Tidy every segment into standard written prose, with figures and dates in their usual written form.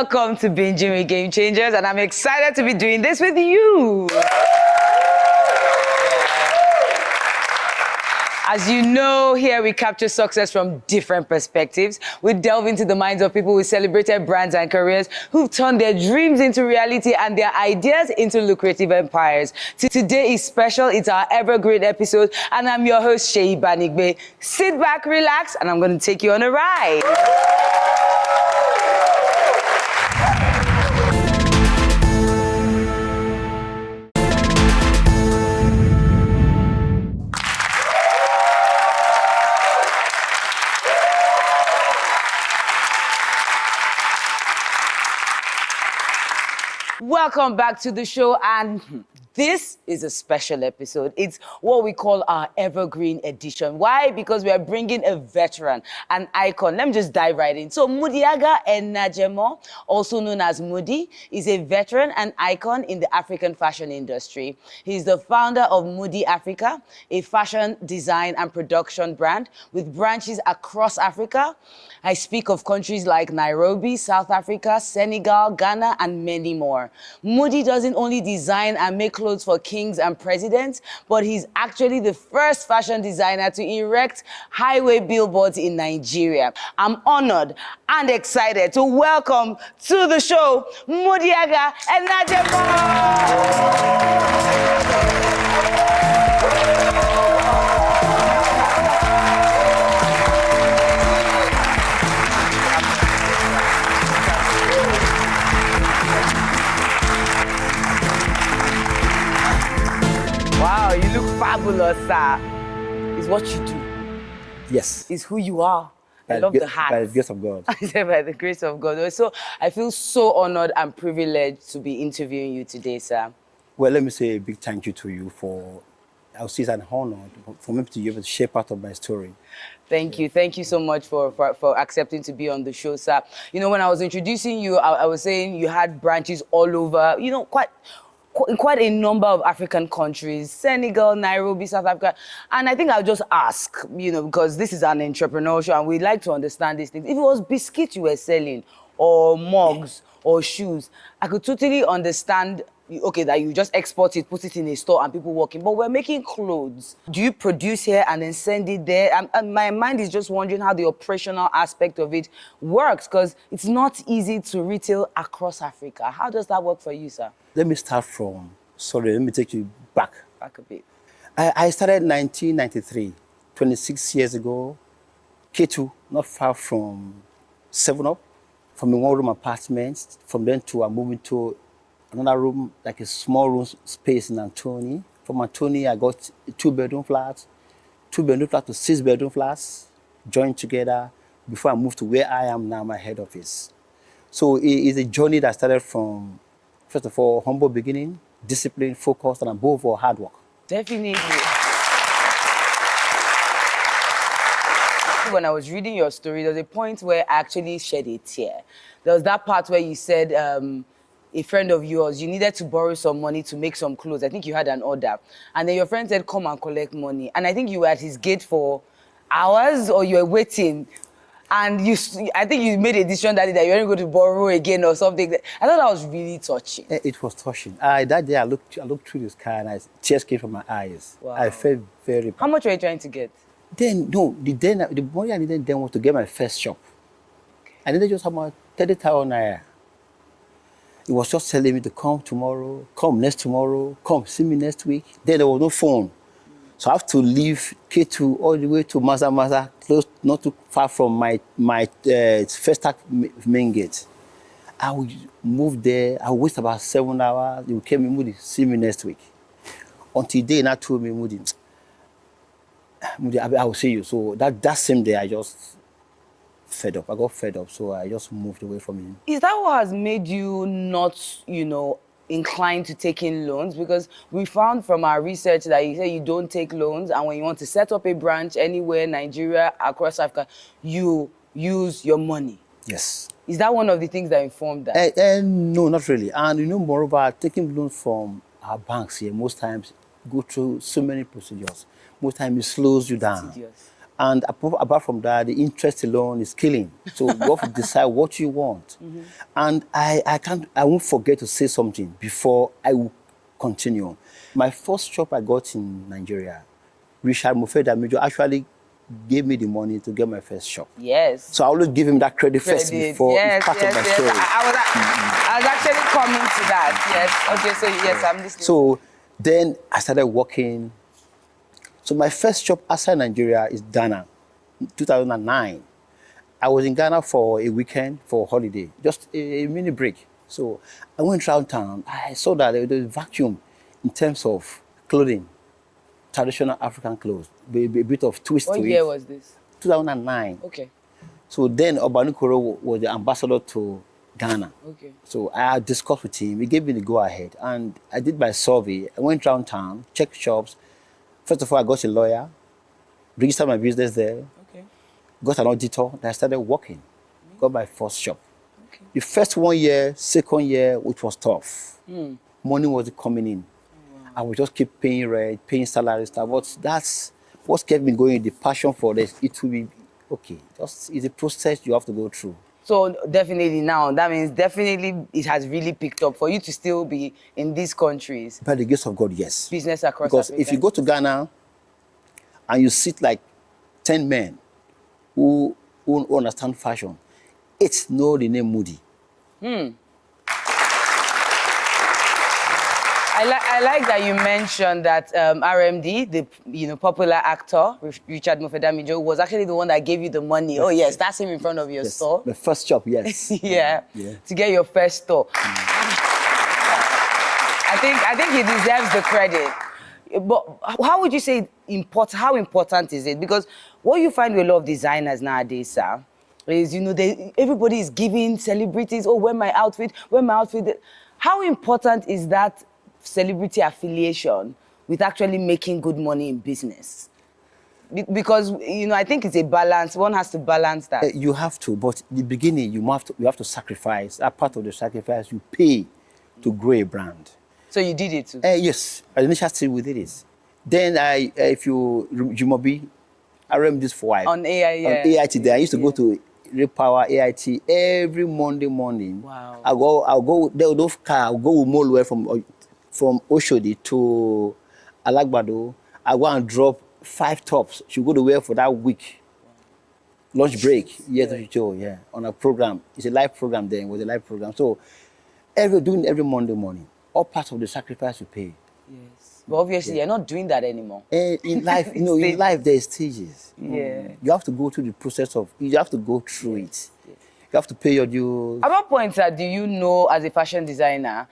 Welcome to Binging with Game Changers, and I'm excited to be doing this with you. As you know, here we capture success from different perspectives. We delve into the minds of people with celebrated brands and careers who've turned their dreams into reality and their ideas into lucrative empires. Today is special. It's our evergreen episode, and I'm your host, Seyi Banigbe. Sit back, relax, and I'm going to take you on a ride. Welcome back to the show, and this is a special episode. It's what we call our evergreen edition. Why? Because we are bringing a veteran, an icon. Let me just dive right in. So Mudiaga Enajemo, also known as Mudi, is a veteran and icon in the African fashion industry. He's the founder of MUDI Africa, a fashion design and production brand with branches across Africa. I speak of countries like Nairobi, South Africa, Senegal, Ghana, and many more. Mudi doesn't only design and make clothes for kings and presidents, but he's actually the first fashion designer to erect highway billboards in Nigeria. I'm honored and excited to welcome to the show Mudiaga Enajemo. Wow, you look fabulous, sir. It's what you do. Yes. It's who you are. I love the hat. By the grace of God. By the grace of God. So I feel so honored and privileged to be interviewing you today, sir. Well, let me say a big thank you to you for, I'll say it's an honor for me to be able to share part of my story. Thank you. Thank you so much for accepting to be on the show, sir. You know, when I was introducing you, I was saying you had branches all over, you know, quite a number of African countries, Senegal, Nairobi, South Africa. And I think I'll just ask, you know, because this is an entrepreneurial show and we like to understand these things. If it was biscuits you were selling, or mugs, or shoes, I could totally understand, okay, that you just export it, put it in a store and people walk in. But we're making clothes. Do you produce here and then send it there? And my mind is just wondering how the operational aspect of it works, because it's not easy to retail across Africa. How does that work for you, sir? Let me start from, let me take you back. Back a bit. I started in 1993, 26 years ago, K2, not far from 7-Up, from a one-room apartment. From then I moved into another room, like a small room space in Antony. From Antony, I got a 2-bedroom flat, 2-bedroom flat to 6-bedroom flats, joined together before I moved to where I am now, my head office. So it is a journey that started from, first of all, humble beginning, discipline, focus, and above all, hard work. Definitely. When I was reading your story, there was a point where I actually shed a tear. There was that part where you said, a friend of yours, you needed to borrow some money to make some clothes. I think you had an order. And then your friend said, come and collect money. And I think you were at his gate for hours, or you were waiting. And I think you made a decision that day that you weren't going to borrow again or something. I thought that was really touching. It was touching. That day I looked through the sky and tears came from my eyes. Wow. I felt very bad. How much were you trying to get? Then, no, the money I needed then was to get my first shop. Okay. I needed just about 30,000 naira. He was just telling me to come tomorrow, come next tomorrow, come see me next week. Then there was no phone. So I have to leave K2 all the way to Maza, close, not too far from my first main gate. I would move there, I would waste about 7 hours. He would come in, Mudi, see me next week. Until they now told me, Mudi, I will see you. So that same day, I just fed up. I got fed up, so I just moved away from him. Is that what has made you not, you know, inclined to taking loans? Because we found from our research that you say you don't take loans, and when you want to set up a branch anywhere, Nigeria, across Africa, you use your money. Yes. Is that one of the things that informed that? No, not really. And you know, moreover, taking loans from our banks here, most times go through so many procedures. Most times it slows you down. Tedious. And apart from that, the interest alone is killing. So you have to decide what you want. And I won't forget to say something before I will continue. My first job I got in Nigeria, Richard Mufedamijo actually gave me the money to get my first shop. Yes. So I always give him that credit first before it's part of my story. I was actually coming to that. Yes. Okay, so yes, I'm listening. So then I started working. So my first job outside Nigeria is Ghana, 2009. I was in Ghana for a weekend, for a holiday, just a mini break. So I went around town. I saw that there was a vacuum in terms of clothing, traditional African clothes, a bit of twist to it. What year was this? 2009. Okay. So then Obanukoro was the ambassador to Ghana. Okay. So I discussed with him. He gave me the go-ahead. And I did my survey. I went around town, checked shops. First of all, I got a lawyer, registered my business there, got an auditor, then I started working. Got my first shop. Okay. The first 1 year, second year, which was tough. Money wasn't coming in. I would just keep paying rent, paying salary stuff. But that's what kept me going, the passion for this. It will be, okay, just it's a process you have to go through. So definitely now, that means definitely it has really picked up for you to still be in these countries. By the grace of God, yes. Business across Because Africa. if you go to Ghana and you sit like 10 men who understand fashion, 8 know the name Mudi. I like that you mentioned that RMD, the popular actor, Richard Mufedamijo, was actually the one that gave you the money. Oh yes, that's him in front of your store. The first job, yes. Yeah, to get your first store. I think he deserves the credit. But how would you say how important is it? Because what you find with a lot of designers nowadays, sir, is everybody is giving celebrities, oh, wear my outfit. How important is that celebrity affiliation with actually making good money in business? Because I think it's a balance. One has to balance that. You have to, but in the beginning you have to sacrifice. That part of the sacrifice you pay to grow a brand. So you did it too? Yes, initially we did it. Then if you Jumobi, I remember this for on AI, on AIT. There I used to go to Repower AIT every Monday morning. Wow. I'll go there with those car. I'll go with Molwell from Oshodi to Alagbado. I go and drop 5 tops. She go to wear for that week. Lunch break, on a program. It's a live program then. It was a live program. So every Monday morning, all part of the sacrifice you pay. Yes. But obviously you're not doing that anymore. In life, in life there's stages. Yeah. You have to go through the process of, you have to go through it. You have to pay your dues. At what point do you know, as a fashion designer,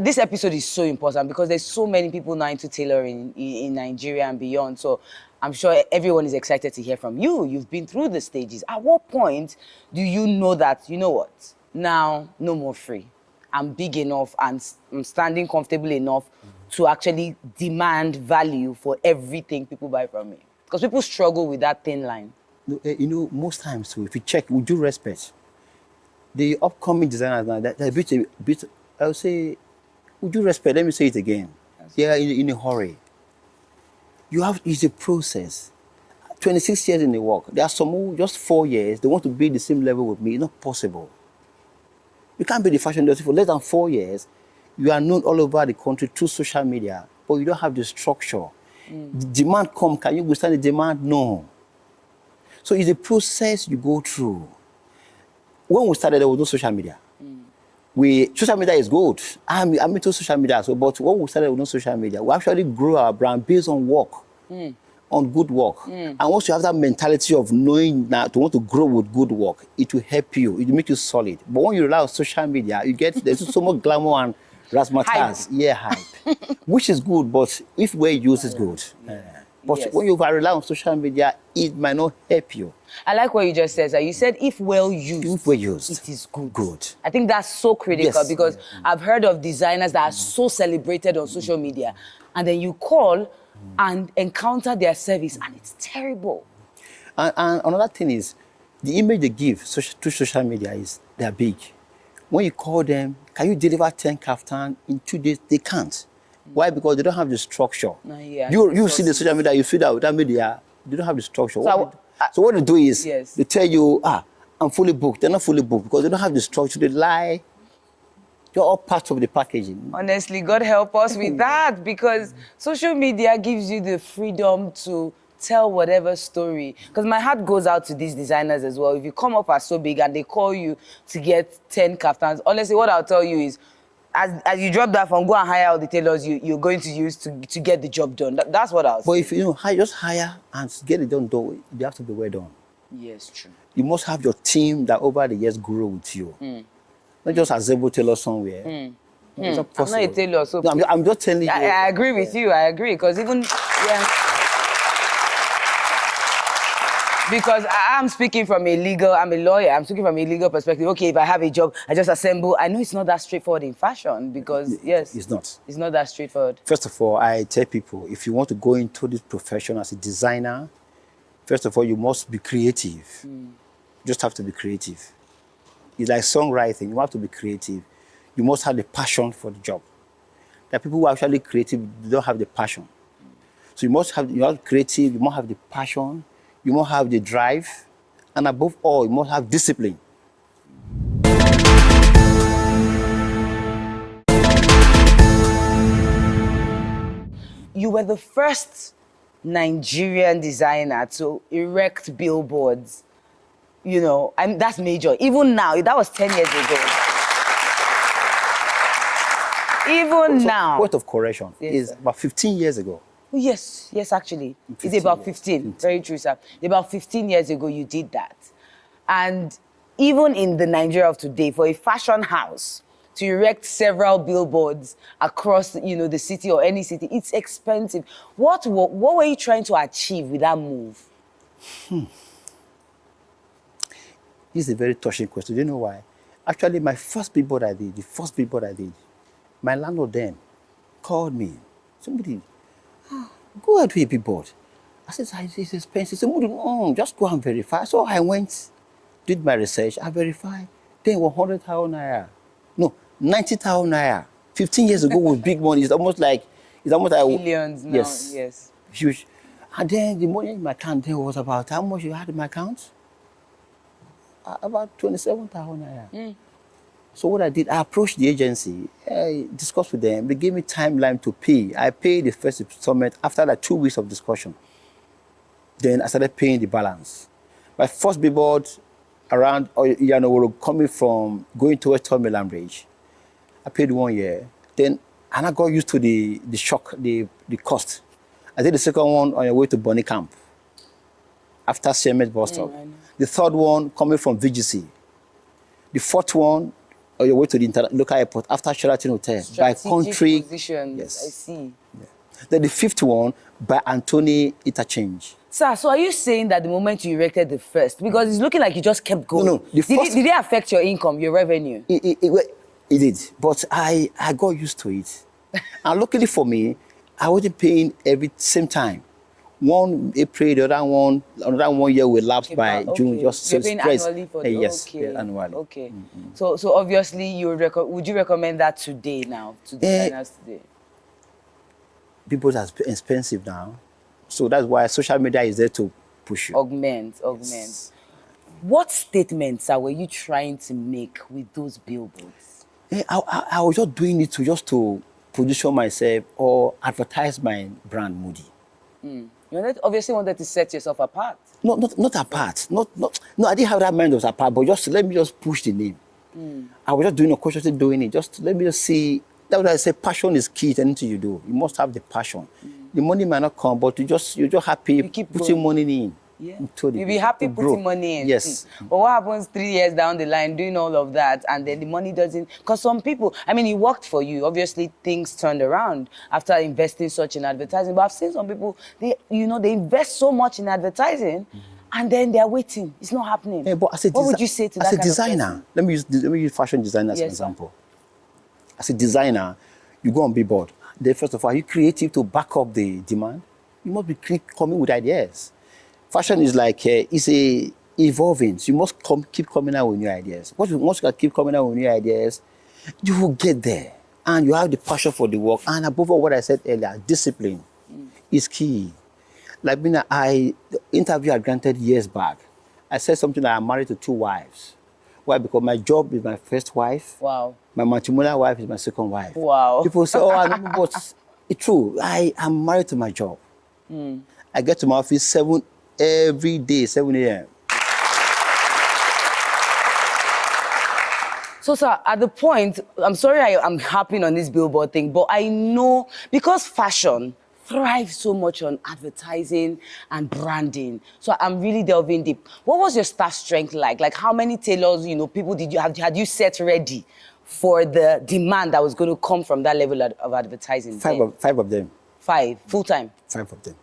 this episode is so important because there's so many people now into tailoring in Nigeria and beyond. So I'm sure everyone is excited to hear from you. You've been through the stages. At what point do you know that, you know what, now no more free? I'm big enough and I'm standing comfortable enough to actually demand value for everything people buy from me. Because people struggle with that thin line. Most times, so if you check, with due respect, the upcoming designers now, they're a bit, I would say, with due respect, let me say it again. They're in a hurry. It's a process. 26 years in the work. There are some who just 4 years, they want to be the same level with me. It's not possible. You can't be the fashion industry for less than 4 years. You are known all over the country through social media, but you don't have the structure. The demand come, can you withstand the demand? No. So it's a process you go through. When we started, there was no social media. Social media is good. I'm into social media, but when we started with no social media, we actually grew our brand based on work, on good work. And once you have that mentality of knowing that to want to grow with good work, it will help you, it will make you solid. But when you rely on social media, there's so much glamour and razzmatazz, hype, which is good, but if well used, is good. But when you rely on social media, it might not help you. I like what you just said. You said if well used, it is good. Good. I think that's so critical because I've heard of designers that are so celebrated on social media, and then you call and encounter their service, and it's terrible. And another thing is, the image they give through social media is they're big. When you call them, can you deliver 10 kaftan in 2 days? They can't. Why? Because they don't have the structure. You see the social media, you feel that media, they don't have the structure. So So what they do is, Yes. they tell you, I'm fully booked. They're not fully booked because they don't have the structure. They lie. They're all part of the packaging. Honestly, God help us with that, because social media gives you the freedom to tell whatever story. Because my heart goes out to these designers as well. If you come up as so big and they call you to get 10 kaftans, honestly, what I'll tell you is, as you drop that phone, go and hire all the tailors you're going to use to get the job done. That's what I'll say. But if you just hire and get it done, though, they have to be well done. Yes, true. You must have your team that over the years grew with you. Not just as able tailor somewhere. No, it's not possible. I'm not a tailor, so No, I'm just telling you. I agree with you. I agree, because even because I'm speaking from I'm a lawyer. I'm speaking from a legal perspective. Okay, if I have a job, I just assemble. I know it's not that straightforward in fashion, because yes, It's not. It's not that straightforward. First of all, I tell people, if you want to go into this profession as a designer, first of all, you must be creative. You just have to be creative. It's like songwriting. You have to be creative. You must have the passion for the job. There are people who are actually creative, they don't have the passion. So you have creative, you must have the passion, you must have the drive, and above all, you must have discipline. You were the first Nigerian designer to erect billboards, and that's major. Even now, that was 10 years ago. Even now. Point of correction, is about 15 years ago. Oh, yes, actually. It's about 15. Very true, sir. About 15 years ago, you did that. And even in the Nigeria of today, for a fashion house to erect several billboards across, the city or any city, it's expensive. What were you trying to achieve with that move? This is a very touching question. Do you know why? Actually, the first billboard I did, my landlord then called me. Somebody, go ahead with a billboard. I said, it's expensive. Somebody, just go and verify. So I went, did my research, I verified. Then 100,000 naira. No, 90,000 naira. 15 years ago was big money. It's almost like Billions now, yes. Huge. And then the money in my account then was about how much you had in my account? About 27,000 naira. So what I did, I approached the agency, I discussed with them, they gave me timeline to pay. I paid the first installment after like 2 weeks of discussion. Then I started paying the balance. My first billboard around coming from going towards Milan Bridge. I paid 1 year. Then and I got used to the shock, the cost. I did the second one on the way to Bonny Camp after CMS bus stop. The third one coming from VGC. The fourth one on your way to the local airport after Sheraton Hotel. Strategic by country. Positions. Yes. I see. Yeah. Then the fifth one by Anthony Interchange. Sir, so are you saying that the moment you erected the first, because it's looking like you just kept going? No. Did it affect your income, your revenue? It did, but I got used to it. And luckily for me, I wasn't paying every same time. One April, the another 1 year will lapse by June. Just you're paying annually for yes, okay. Annually. Okay. So obviously, would you recommend that today now to designers today? People are expensive now, so that's why social media is there to push you. Augment. Yes. What statements were you trying to make with those billboards? I was just doing it to position myself or advertise my brand, Moody. You obviously wanted to set yourself apart. Not apart. No, I didn't have that mind of apart, but just let me just push the name. I was just consciously doing it. Just let me just see. That's why I say passion is key to anything you do. You must have the passion. The money might not come, but you're just happy putting money in. Yeah. You'll be happy putting money in. Yes. But what happens 3 years down the line doing all of that and then the money doesn't? Because some people, it worked for you. Obviously, things turned around after investing such in advertising. But I've seen some people, they invest so much in advertising and then they're waiting. It's not happening. Yeah, but what would you say to that kind of person? As a designer, let me use fashion designer as an example. As a designer, you go on billboard. Then first of all, are you creative to back up the demand? You must be coming with ideas. Fashion is like, it's evolving. So you must keep coming out with new ideas. Once you keep coming out with new ideas, you will get there. And you have the passion for the work. And above all, what I said earlier, discipline is key. Like me, the interview I granted years back, I said something that I'm married to 2 wives. Why? Because my job is my first wife. Wow. My matrimonial wife is my second wife. Wow. People say, oh, I know, but it's true. I am married to my job. I get to my office 7 every day, 7 a.m. So, sir, at the point, I'm sorry I'm harping on this billboard thing, but I know because fashion thrives so much on advertising and branding. So I'm really delving deep. What was your staff strength like? Like how many tailors, people had you set ready for the demand that was going to come from that level of advertising? Five of them. 5, full-time? 5 of them.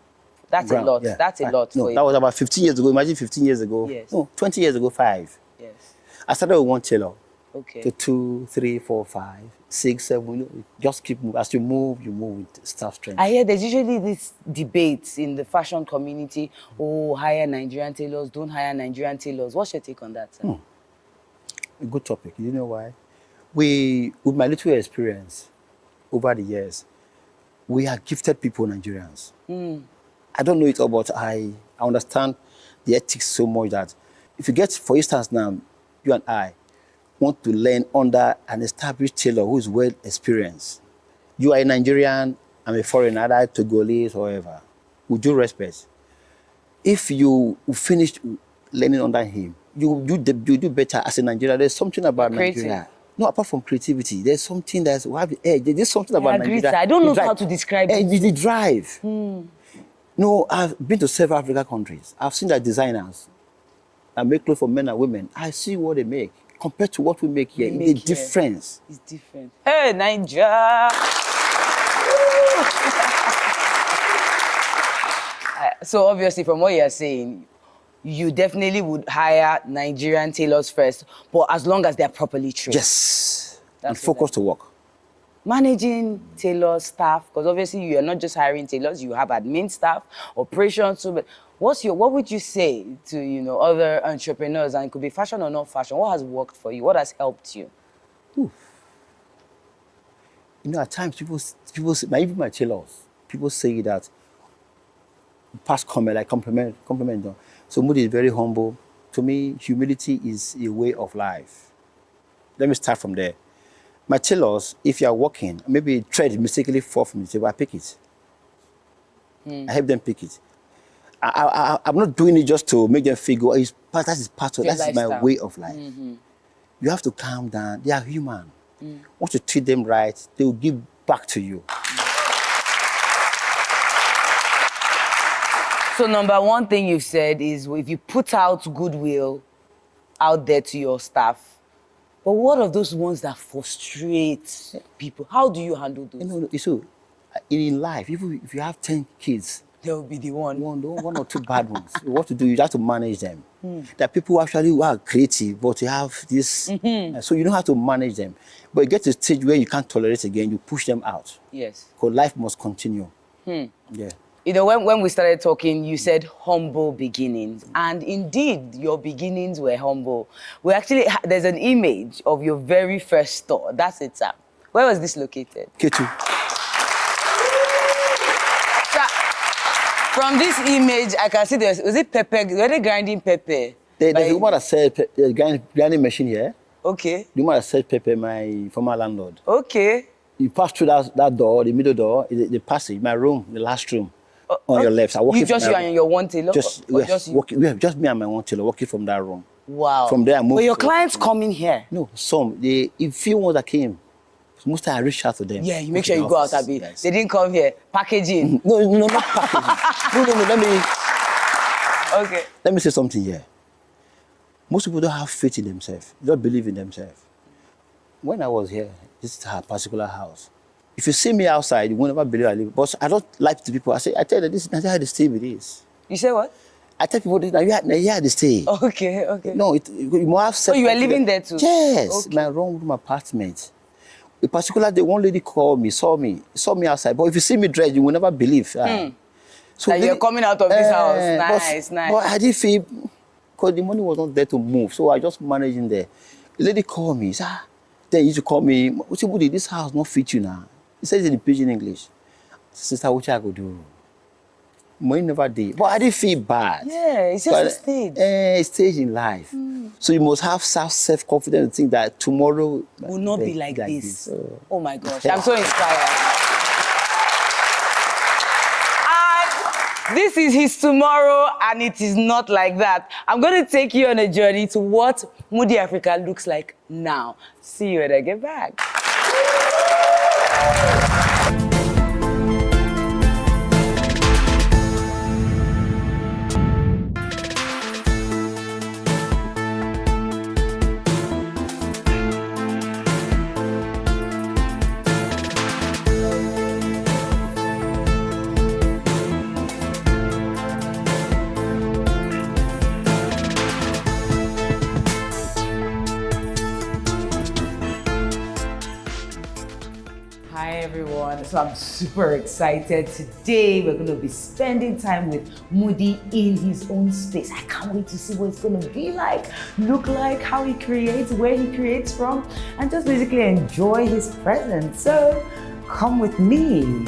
That's a lot. Yeah. That's a lot No, for you. that was about 15 years ago. Imagine 15 years ago. Yes. No, 20 years ago, 5. Yes. I started with 1 tailor. Okay. To 2, 3, 4, 5, 6, 7. Just keep moving. As you move with staff strength. I hear there's usually this debate in the fashion community. Oh, hire Nigerian tailors, don't hire Nigerian tailors. What's your take on that, sir? A good topic. You know why? With my little experience over the years, we are gifted people, Nigerians. I don't know it all, but I understand the ethics so much that if you get, for instance now, you and I want to learn under an established tailor who is well experienced. You are a Nigerian, I'm a foreigner, either Togolese or whatever. With due respect, if you finish learning under him, you do better as a Nigerian. There's something about Nigeria. No, apart from creativity, there's something that's we have the edge. There's something about Nigeria. Sir. I don't know how to describe it. The drive. No, I've been to several African countries. I've seen that designers that make clothes for men and women. I see what they make compared to what we make here. The difference. It's different. Hey, Nigeria. So obviously, from what you're saying, you definitely would hire Nigerian tailors first, but as long as they're properly trained. Yes. And focus to work. Managing tailor staff, because obviously you are not just hiring tailors, you have admin staff, operations. So, but what would you say to other entrepreneurs, and it could be fashion or not fashion? What has worked for you? What has helped you? At times people say, even my tailors, people say that past comment, like compliment. So Mudi is very humble. To me, humility is a way of life. Let me start from there. My tailors, if you are working, maybe a thread mistakenly fall from the table, I pick it. I help them pick it. I'm not doing it just to make them feel good. That is my way of life. You have to calm down. They are human. Once you treat them right, they will give back to you. So number one thing you've said is if you put out goodwill out there to your staff, but what are those ones that frustrate people? How do you handle those? So in life, if you have 10 kids, there will be the one or 2 bad ones. What to do? You have to manage them. There are people who are creative, but they have this, so you know how to manage them. But you get to a stage where you can't tolerate again. You push them out. Yes. Because life must continue. Yeah. When we started talking, you said humble beginnings. And indeed, your beginnings were humble. There's an image of your very first store. That's it, sir. Where was this located? Ketu. Sir, from this image, I can see was it pepper? Were they grinding pepper? There's a woman that sells grinding machine here. Okay. The woman that sells pepper, my former landlord. Okay. You pass through that door, the middle door, the passage, my room, the last room. On your left. You and your one tailor? Just me and my one tailor working from that room. Wow. From there I moved. But your clients coming here? No, a few ones that came. Most time I reach out to them. Yeah, you make sure you go out a bit. Yes. They didn't come here. Packaging. No, not packaging. Okay. Let me say something here. Most people don't have faith in themselves. They don't believe in themselves. When I was here, this is a particular house. If you see me outside, you will never believe I live. But I don't lie to people. I tell them, this is not how they stay with this. You say what? I tell people, yeah, they stay. Okay. No, you must have said. So you were living there too? Yes, okay. My room apartment. In particular, the one lady called me, saw me outside. But if you see me dressed, you will never believe. So that you're coming out of this house. Nice. But I didn't feel, because the money was not there to move. So I just managed in there. The lady called me, sir. Then he used to call me, Mudi, this house not fit you now. He says in pidgin English, sister, what I go do? money never did. But I didn't feel bad. Yeah, it's just a stage. A stage in life. So you must have self-confidence to think that tomorrow Will not be like this. So, Oh my gosh, I'm so inspired. And this is his tomorrow, and it is not like that. I'm going to take you on a journey to what MUDI Africa looks like now. See you when I get back. Hi everyone, so I'm super excited. Today we're going to be spending time with MUDI in his own space. I can't wait to see what it's going to be like, look like, how he creates, where he creates from, and just basically enjoy his presence. So come with me.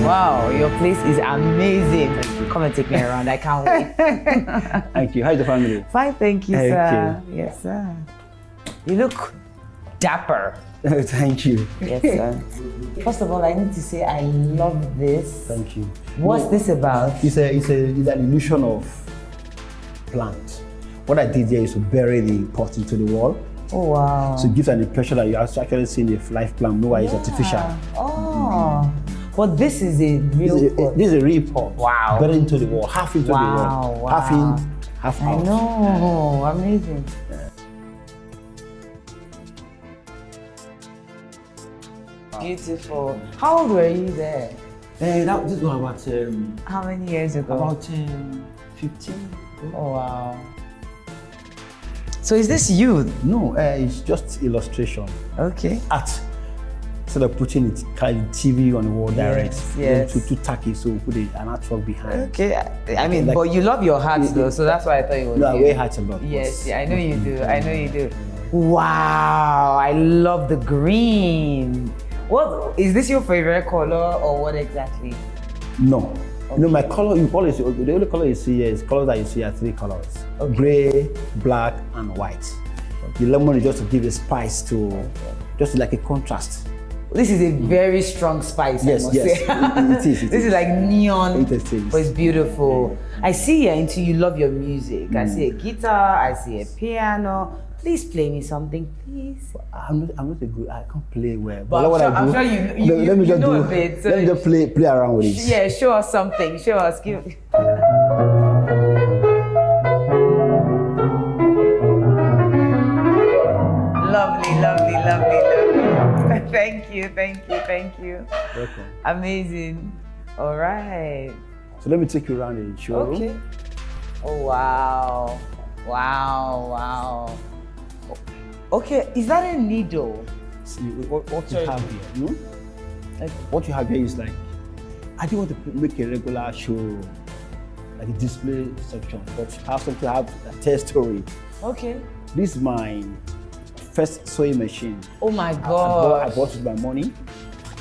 Wow, your place is amazing. Come and take me around. I can't wait. thank you. How's the family? Fine, thank you, Thank sir. Yes, sir. You look dapper. Thank you. Yes, sir. First of all, I need to say I love this. Thank you. What's this about? It's an illusion of plant. What I did here is to bury the pot into the wall. Oh, wow. So it gives an impression that you're actually seeing a life plant. No, it's artificial. Oh. But this is a real pot. This is a real pot. Wow. Buried into the wall, half into the wall. Wow. Half in, half out. I know. Amazing. Beautiful. How old were you there? This was about How many years ago? about 15. Oh, wow. So is this you? No, it's just illustration. Okay. Art. Instead of putting it kind of TV on the wall direct, yes. too tacky, so we put an artwork behind. Okay. I mean, Like, but you love your hats though, so that's why I thought it was No, I you. wear hats a lot. Yes, yeah, I know you do. I know you do. Wow, I love the green. What is this your favorite color or what exactly? No. Okay. No, my color, the only color you see here is colors that you see are 3 colors. Okay. Gray, black, and white. Okay. The lemon is just to give a spice to, just like a contrast. This is a very strong spice, Yes, I must yes. say. It is. This is like neon, It is. but it's beautiful. I see you're into, you love your music. I see a guitar, I see a piano. Please play me something, please. I'm not a good, I can't play well. But I'm sure you let me just know a bit. So let me just play around with it. Yeah, show us something. Show us. Give. Lovely, lovely, lovely, lovely. Thank you, thank you, thank you. Welcome. Amazing. All right. So let me take you around the showroom. Okay. Oh, wow. Wow, wow. Okay, is that a needle? See, what you have here, Okay. what you have here is like, I didn't want to make a regular show, like a display section, but I have something, I have a tell story. Okay. This is my first sewing machine. Oh my I God. bought it with my money.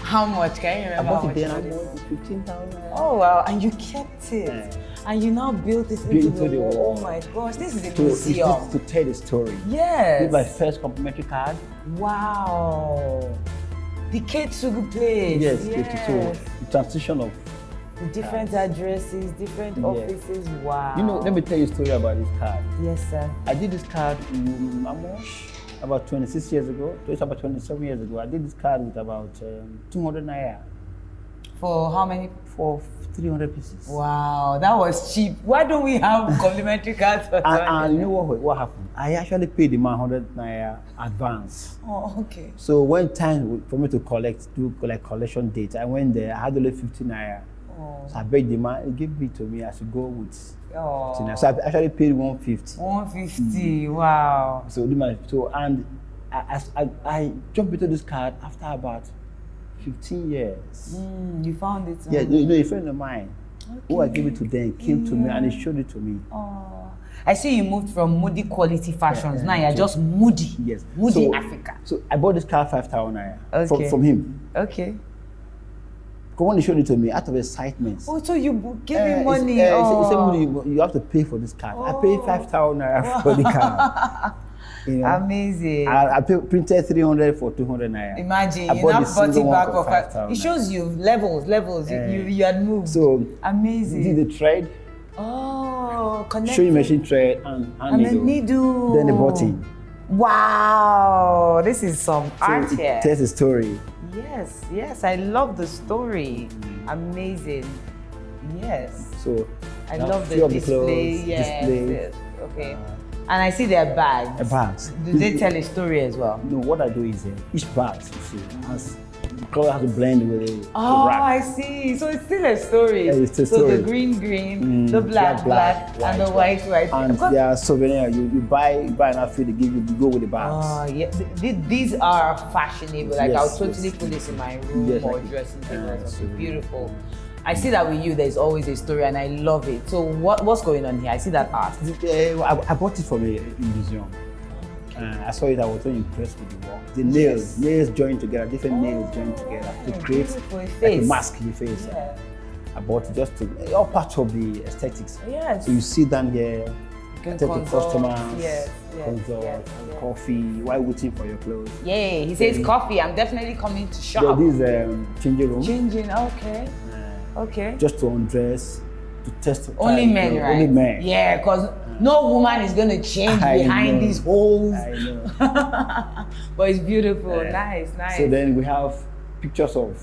How much? Can you remember? I how bought much it then, I you bought 15,000. Oh wow, and you kept it. Yeah. And you now built this into the wall. Oh my gosh, this is a museum. To tell the story. Yes. This is my first complimentary card. Wow. The Chigbu place. Yes. So the transition of the different addresses, different offices. Wow. You know, let me tell you a story about this card. Yes, sir. I did this card in about 26 years ago. It's about 27 years ago. I did this card with about 200 naira. For how many? For 300 pieces. Wow, that was cheap. Why don't we have complimentary cards for and you know what happened? I actually paid the man 100 naira advance. Oh, okay. So when time for me to do collection date, I went there. I had only 50 naira. Oh. So I begged the man. He gave it to me. I should go with Oh. So I actually paid 150. 150. Wow. So and I jumped into this card after about 15 years. You found it. Yeah, a friend of mine who I gave it to them came to me and he showed it to me. Oh. I see you moved from MUDI Quality Fashions. Now you're just MUDI. Yes. MUDI Africa. So I bought this car 5,000 naira Okay. from him. Okay. Because when he showed it to me, out of excitement. Oh, so you gave him money. He said, "MUDI, you have to pay for this car." I paid 5,000 naira for the car. You know? Amazing. I printed 300 for 200 naira. Imagine, I you bought now the bought it single back one for 5,000. It shows you levels. You had moved. So amazing. Did the thread. Oh, connected. Showing machine thread and the needle. Then the button. Wow, this is some art here. It tells a story. Yes, I love the story. Amazing. Yes. So I love the display. Yes. Okay. And I see their bags. Bags. Do they tell a story as well? No, what I do is each bag, you see, the color has to blend with the rack. I see. So it's still a story. Yeah, it's a so story. The green, the black, and the white. And they are souvenir. You buy an outfit, they give you, you go with the bags. Oh, yeah. These are fashionable. Like, I'll totally put this in my room or dressing table or something. Beautiful. I see that with you, there's always a story, and I love it. So what's going on here? I see that art. I bought it from a museum. I saw it, I was so impressed with the work. The nails joined together, different nails joined together to create like a mask in the face. Yeah. I bought it just to, all part of the aesthetics. Yes. So you sit down here, take the customers, consult, coffee, while waiting for your clothes. Yeah, he says coffee. I'm definitely coming to shop. There is changing room. Changing, okay. Okay. Just to undress, to test. Only men, right? Only men. Yeah, because no woman is going to change behind these holes. I know. But it's beautiful. Nice. So then we have pictures of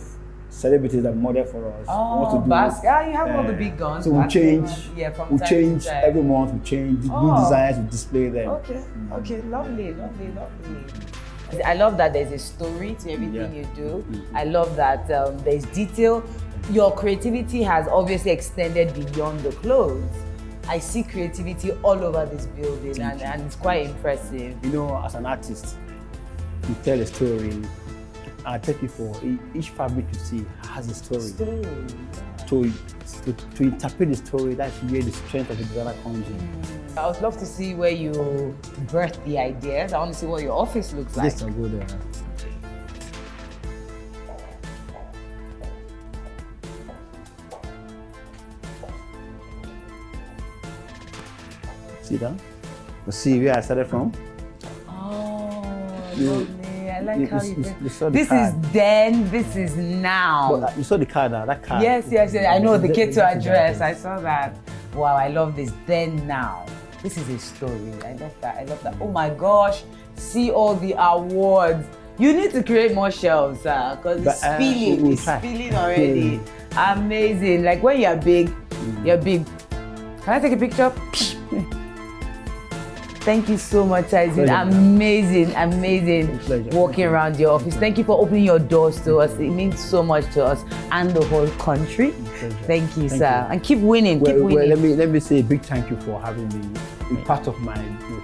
celebrities that model for us. Oh, you have all the big guns. So we change. From time to time. Every month. We change new designs. We display them. Okay. Lovely. I love that there's a story to everything you do. I love that there's detail. Your creativity has obviously extended beyond the clothes. I see creativity all over this building, and it's quite impressive. You know, as an artist, you tell a story. I take it for each fabric you see has a story. To interpret the story, that's where the strength of the designer comes in. I would love to see where you birth the ideas. I want to see what your office looks like. This will go there. See that? You see where I started from? Oh, lovely. I like how you did. This is then, this is now. But you saw the card now, that card. Yes. I know the key to address. I saw that. Wow, I love this. Then, now. This is a story. I love that. Oh my gosh. See all the awards. You need to create more shelves, because it's spilling already. Amazing. Like when you're big, you're big. Can I take a picture? Thank you so much, Tyson. Amazing walking around your office. Thank you for opening your doors to us. It means so much to us and the whole country. Thank you, sir. And keep winning. Keep winning. Well, let me say a big thank you for having me be part of my,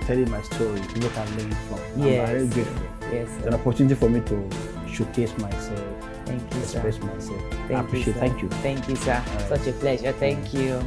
telling my story, what I'm learning from. I'm very grateful. Yes, it's an opportunity for me to showcase myself. Thank you, express myself. I appreciate it. Thank you. Thank you, sir. Such a pleasure. Thank you.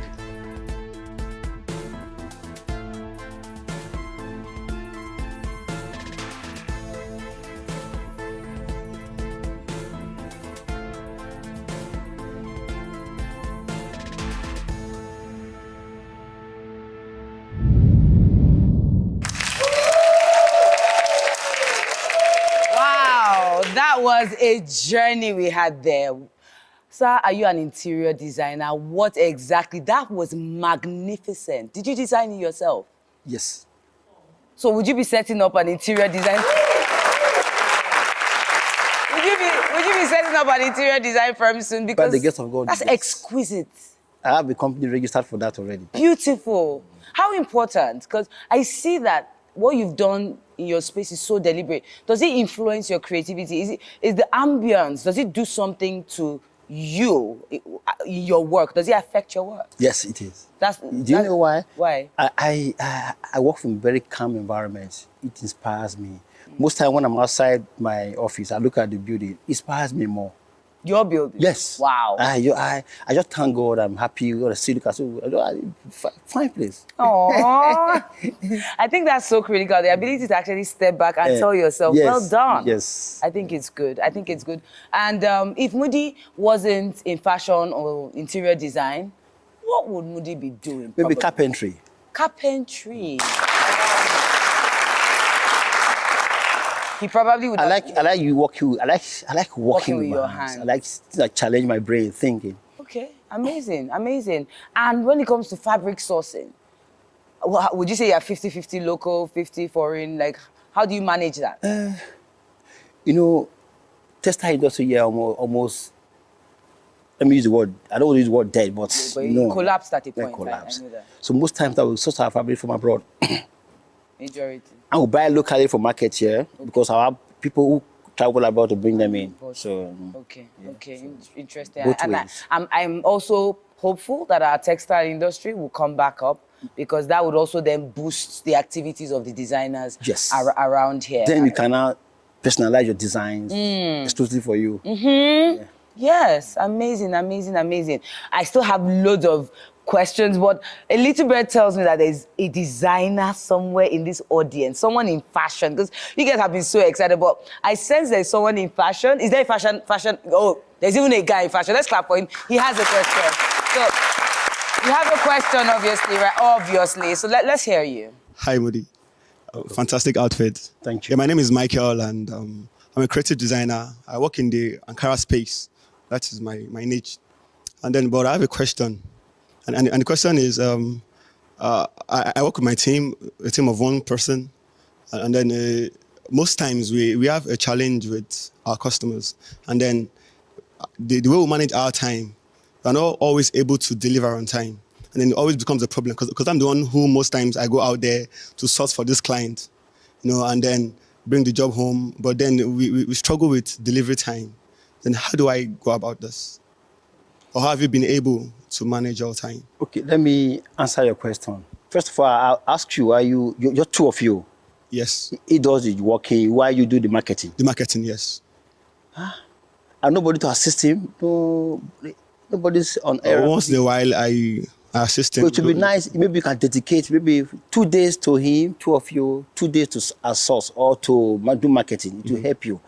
That was a journey we had there. Sir, are you an interior designer? What exactly? That was magnificent. Did you design it yourself? Yes. So would you be setting up an interior design? Would you be setting up an interior design firm soon? Because by the grace of God, that's exquisite. I have a company registered for that already. Beautiful. How important? Because I see that what you've done in your space is so deliberate. Does it influence your creativity? Is the ambience, does it do something to your work? Does it affect your work? Yes, it is. Do you know why? Why? I work from very calm environments. It inspires me. Most time when I'm outside my office, I look at the building. It inspires me more. Your building? Yes. Wow. I just thank God. I'm happy. What I see, look at fine place. Aww. I think that's so critical. The ability to actually step back and tell yourself, yes, well done. Yes. I think it's good. I think it's good. And if MUDI wasn't in fashion or interior design, what would MUDI be doing? Maybe probably? carpentry. Carpentry. He probably would. I like you working. I like working with your my hands. I like to challenge my brain thinking. Okay, amazing, amazing. And when it comes to fabric sourcing, would you say you're 50-50 local, 50 foreign? Like, how do you manage that? Textile industry here almost. Let me use the word. I don't want to use the word dead, but it collapsed at a point. Collapsed. I know that. So most times I will source our fabric from abroad. Majority. I will buy locally from market here because I have people who travel about to bring them in. So okay, interesting. Both And ways. I'm also hopeful that our textile industry will come back up because that would also then boost the activities of the designers around here. Then you can now personalize your designs exclusively for you. Mm-hmm. Yeah. Yes, amazing. I still have loads of questions, but a little bit tells me that there's a designer somewhere in this audience, someone in fashion, because you guys have been so excited, but I sense there's someone in fashion. Is there a fashion? Oh, there's even a guy in fashion. Let's clap for him. He has a question. So you have a question, obviously, right? Obviously. So let's hear you. Hi, MUDI. Fantastic outfit. Thank you. Yeah, my name is Michael, and I'm a creative designer. I work in the Ankara space. That is my niche. But I have a question. And the question is, I work with my team, a team of one person, and then most times we have a challenge with our customers. And then the way we manage our time, we're not always able to deliver on time. And then it always becomes a problem because I'm the one who most times I go out there to source for this client, and then bring the job home. But then we struggle with delivery time. Then how do I go about this? Or how have you been able to manage your time? Okay, let me answer your question. First of all, I'll ask you, you're two of you? Yes. He does the working, why you do the marketing? The marketing, yes. And nobody to assist him? No, nobody's on air? Once in a while, I assist him. So it would be nice, maybe you can dedicate maybe 2 days to him, two of you, 2 days to source or to do marketing. It will help you.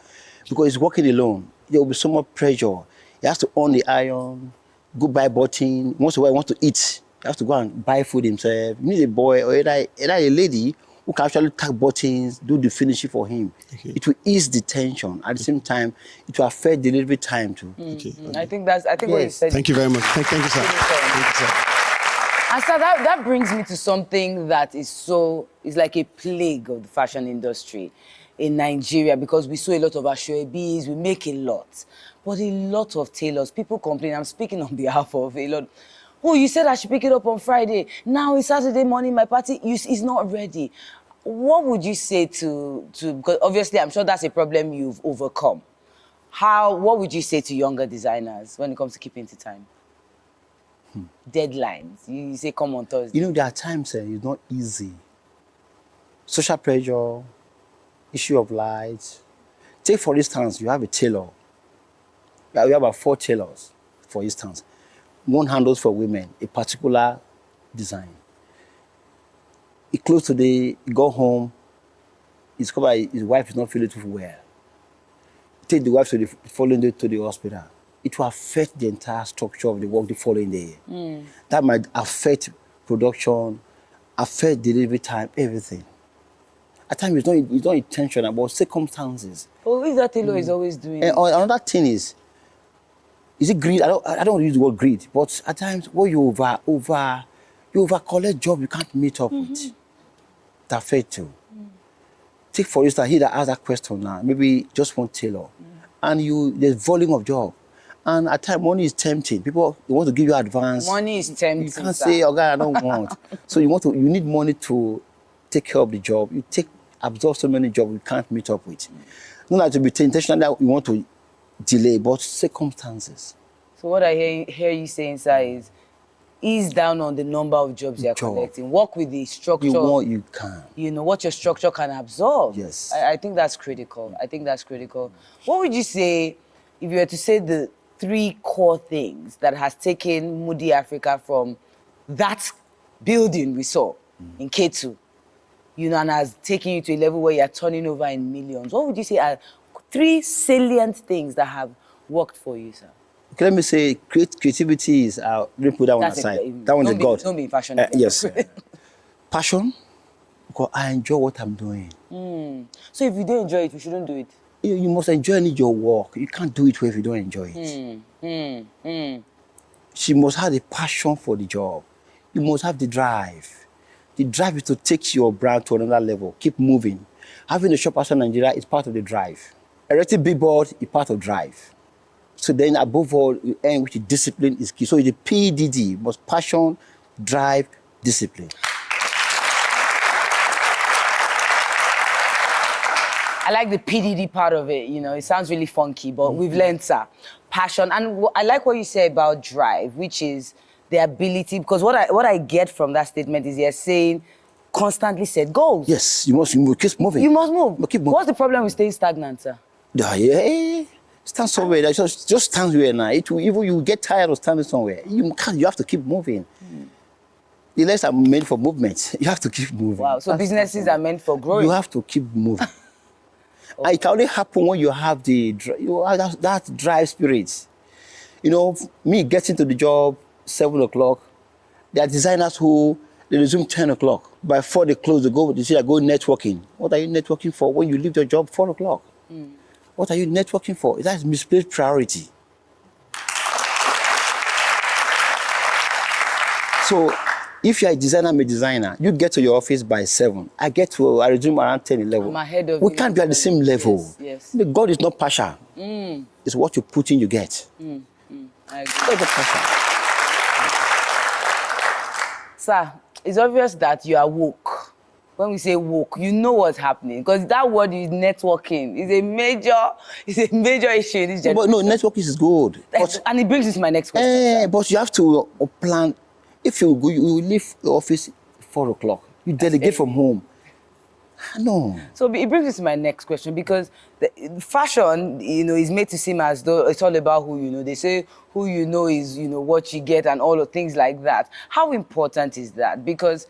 Because he's working alone. There will be so much pressure. He has to own the iron, go buy button. Once in a while, he wants to eat. He has to go and buy food himself. You need a boy or either a lady who can actually tag buttons, do the finishing for him. Okay. It will ease the tension. At the same time, it will affect delivery time too. Okay. I think what you said. Thank you very much. Thank you, sir. Thank you, sir. And so that brings me to something that is like a plague of the fashion industry in Nigeria, because we saw a lot of ashwebis, we make a lot. But a lot of tailors, people complain, I'm speaking on behalf of a lot. Oh, you said I should pick it up on Friday. Now it's Saturday morning, my party is not ready. What would you say because obviously I'm sure that's a problem you've overcome. What would you say to younger designers when it comes to keeping to time? Deadlines. You say come on Thursday. There are times it's not easy. Social pressure, issue of lights. Take for instance, you have a tailor. We have about 4 tailors, for instance. One handles for women, a particular design. He closed today, he got home, his wife is not feeling too well. Take the wife to the following day to the hospital. It will affect the entire structure of the work the following day. That might affect production, affect delivery time, everything. At times, it's not intentional, but circumstances. Well, if that tailor is always doing it. Another thing is it greed? I don't use the word greed, but at times when you over collect job you can't meet up with. That affects you. Take for instance, he that asked that question now, maybe just one tailor, and there's volume of job. And at times money is tempting. People they want to give you advance. Money is tempting. You can't say, oh God, I don't want. So you need money to take care of the job. You absorb so many jobs you can't meet up with. Not like to be intentional that you want to delay, but circumstances. So what I hear you saying, sir, is ease down on the number of jobs you're collecting. Work with the structure. You can. You know, what your structure can absorb. Yes. I think that's critical. I think that's critical. What would you say, if you were to say the 3 core things that has taken MUDI Africa from that building we saw in K2, you know, and has taken you to a level where you're turning over in millions? What would you say are 3 salient things that have worked for you, sir? Okay, let me say creativity is, let me put that one aside. That one is God. Don't be fashion. Yes. Passion, because I enjoy what I'm doing. So if you don't enjoy it, you shouldn't do it. You must enjoy your work. You can't do it if you don't enjoy it. She must have the passion for the job. You must have the drive. The drive is to take your brand to another level. Keep moving. Having a shop outside Nigeria is part of the drive. Erecting billboard is part of drive. So then above all, you end with discipline is key. So the PDD must passion, drive, discipline. I like the PDD part of it, you know, it sounds really funky, but we've learned, sir, passion. And I like what you say about drive, which is the ability, because what I get from that statement is you're saying constantly set goals. Yes, you must keep moving. You must move. Keep moving. What's the problem with staying stagnant, sir? Yeah. Stand somewhere. Just stand where now. Even you get tired of standing somewhere. You have to keep moving. The legs are made for movement. You have to keep moving. Wow. So businesses are meant for growing. You have to keep moving. Okay. It can only happen when you have that drive spirit. You know, me getting to the job 7 o'clock. There are designers who they resume 10 o'clock. By 4 they close. They go networking. What are you networking for when you leave your job 4 o'clock? What are you networking for? That is misplaced priority. So, if you're a designer, you get to your office by 7. I resume around 10, 11. I'm ahead of we you. can't be at the same level. Yes. God is not partial. It's what you put in, you get. I agree. It's not partial. Sir, it's obvious that you are woke. When we say woke, you know what's happening, because that word is networking. It's a major issue in this generation. But no, networking is good. And it brings us to my next question. But you have to plan. If you leave the office 4 o'clock, you delegate from home. No. So it brings us to my next question, because the fashion, you know, is made to seem as though it's all about who you know. They say who you know is, you know, what you get and all of things like that. How important is that? Because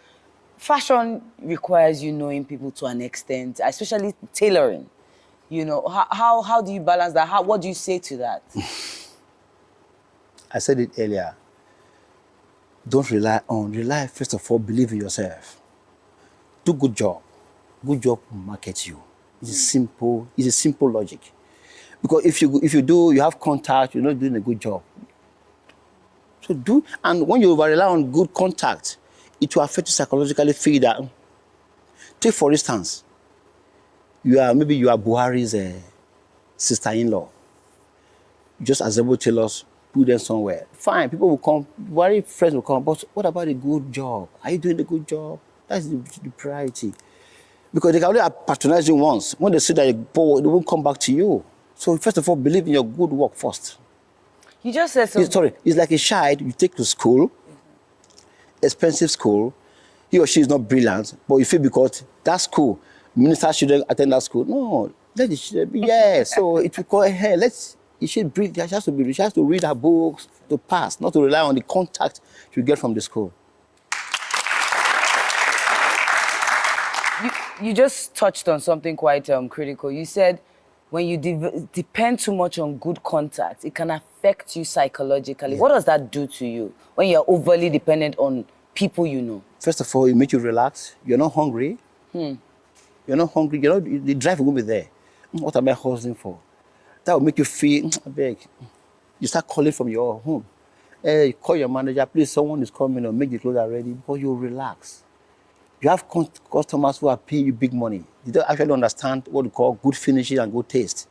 fashion requires you knowing people to an extent, especially tailoring. You know, how do you balance that? What do you say to that? I said it earlier. Don't rely first of all, believe in yourself. Do good job. Good job will market you. It's a simple logic. Because if you have contact, you're not doing a good job. So and when you rely on good contact, it will affect you psychologically, feel that. Take for instance, maybe you are Buhari's sister-in-law. You just assemble tailors, put them somewhere. Fine, people will come, Buhari friends will come, but what about a good job? Are you doing a good job? That's the priority. Because they can only patronize you once. When they see that they won't come back to you. So first of all, believe in your good work first. You just said something. It's like a child you take to school, expensive school. He or she is not brilliant, but you feel because that school, minister shouldn't attend that school. No, let the children be. Yeah, so it will call her. She should breathe. She has to read her books to pass, not to rely on the contact you get from the school. You just touched on something quite critical. You said when you depend too much on good contact, it can affect you psychologically. Yeah. What does that do to you when you're overly dependent on people you know? First of all, it makes you relax. You're not hungry. You're not hungry. The drive will be there. What am I hustling for? That will make you feel, I beg. You start calling from your home. You call your manager, please, someone is coming, or make the clothes ready, because you relax. You have customers who are paying you big money. They don't actually understand what we call good finishing and good taste.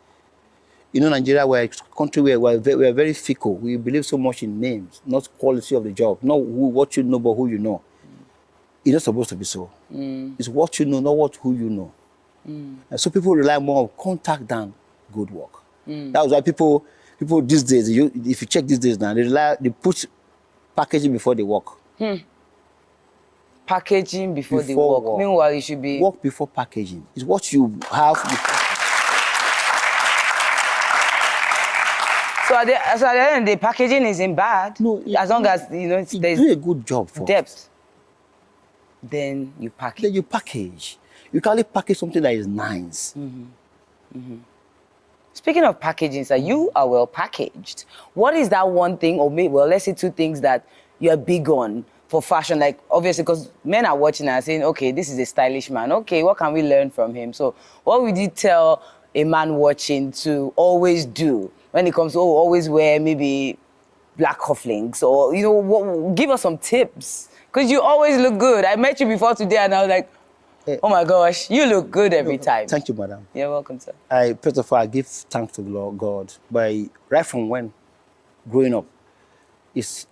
You know, Nigeria, we're a country where we're very fickle. We believe so much in names, not quality of the job, not what you know, but who you know. It's not supposed to be so. It's what you know, not who you know. And so people rely more on contact than good work. That was why people People these days, if you check these days now, they put packaging before they work. Packaging before they Before work. work. Meanwhile, you should be... Work before packaging. It's what you have before. So at the end, the packaging isn't bad. No, as long as, you there's do a good job for depth. Then you package. Then you package. You can only package something that is nice. Speaking of packaging, sir, you are well packaged. What is that one thing, or maybe, well, let's say two things that you're big on for fashion? Like, obviously, because men are watching and saying, okay, this is a stylish man. Okay, what can we learn from him? So what would you tell a man watching to always do when it comes to always wear maybe black cufflinks? Or, give us some tips. Because you always look good. I met you before today and I was like, oh my gosh, you look good every time. Thank you, madam. You're welcome, sir. First of all, I give thanks to the Lord God. Right from when growing up, it's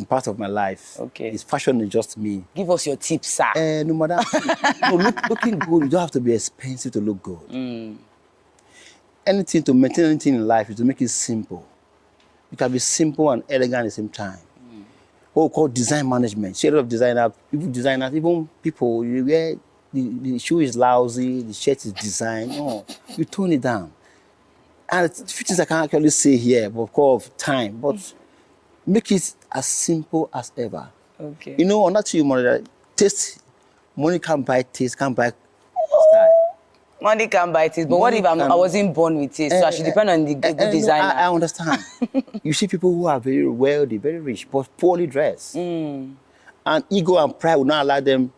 part of my life. Okay. It's fashion is just me. Give us your tips, sir. No, madam. Looking good, you don't have to be expensive to look good. To maintain anything in life is to make it simple. You can be simple and elegant at the same time. What we call design management. See a lot of designers, even people, you wear the shoe is lousy, the shirt is designed. No, you tone it down. And a few things I can't actually say here, but of course, time. But make it as simple as ever. Okay. On that you money, taste, money can't buy taste, can't buy style. Money can buy taste, but what if I wasn't born with taste? So I should depend on the good designer. I understand. You see people who are very wealthy, very rich, but poorly dressed. And ego and pride will not allow them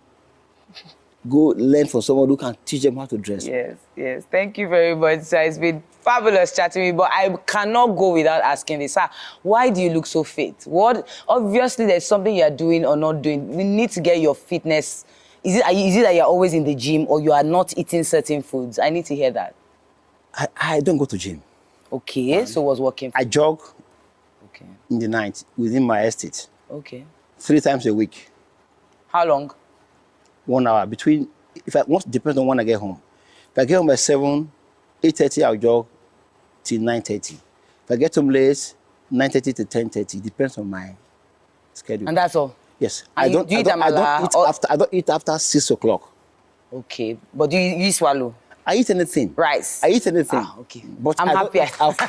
go learn from someone who can teach them how to dress. Yes. Thank you very much, sir. It's been fabulous chatting with you, but I cannot go without asking this. Sir, why do you look so fit? Obviously, there's something you're doing or not doing. We need to get your fitness. Is it that you're always in the gym or you are not eating certain foods? I need to hear that. I don't go to gym. Okay, so what's working for I jog Okay. in the night within my estate. Okay. 3 times a week. How long? 1 hour. Depends on when I get home. If I get home by 7, 8:30, I'll jog till 9:30. If I get home late, 9:30 to 10:30. Depends on my schedule. And that's all? Yes. And I don't eat after 6 o'clock. Okay. But do you swallow? I eat anything. Rice? I eat anything. Okay. But I'm happy. After